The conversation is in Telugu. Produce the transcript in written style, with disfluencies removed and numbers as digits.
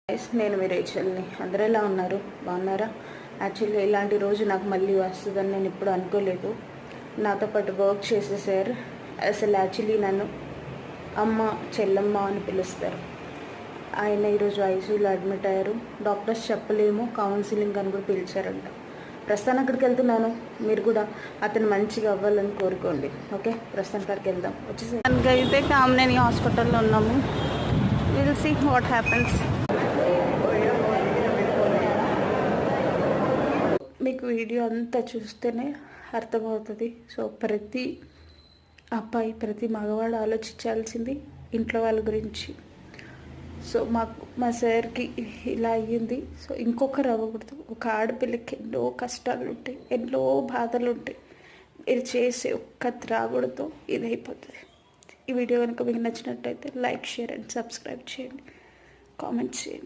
నేను మీ రేచల్ని. అందరూ ఎలా ఉన్నారు? బాగున్నారా? యాక్చువల్గా ఇలాంటి రోజు నాకు మళ్ళీ వస్తుందని నేను ఇప్పుడు అనుకోలేదు. నాతో పాటు వర్క్ చేసేసారు. అసలు యాక్చువల్లీ నన్ను అమ్మ చెల్లమ్మ అని పిలుస్తారు. ఆయన ఈరోజు ఐసీయూలో అడ్మిట్ అయ్యారు. డాక్టర్స్ చెప్పలేము, కౌన్సిలింగ్ అని కూడా పిలిచారంట. ప్రస్తుతానికి అక్కడికి వెళ్తున్నాను. మీరు కూడా అతను మంచిగా అవ్వాలని కోరుకోండి. ఓకే, ప్రస్తుతానికి అక్కడికి వెళ్దాం. వచ్చేసి అయితే కామినేని హాస్పిటల్లో ఉన్నాము. Will see what happens. మీకు వీడియో అంతా చూస్తేనే అర్థమవుతుంది. సో ప్రతి అబ్బాయి, ప్రతి మగవాడు ఆలోచించాల్సింది ఇంట్లో వాళ్ళ గురించి. సో మా సార్కి ఇలా అయ్యింది. సో ఇంకొకరు అవ్వకూడదు. ఒక ఆడపిల్లకి ఎన్నో కష్టాలు ఉంటాయి, ఎన్నో బాధలు ఉంటాయి. మీరు చేసే ఒక్క త్రాగుడుతో ఇది అయిపోతుంది. ఈ వీడియో కనుక మీకు నచ్చినట్టయితే లైక్, షేర్ అండ్ సబ్స్క్రైబ్ చేయండి, కామెంట్స్ చేయండి.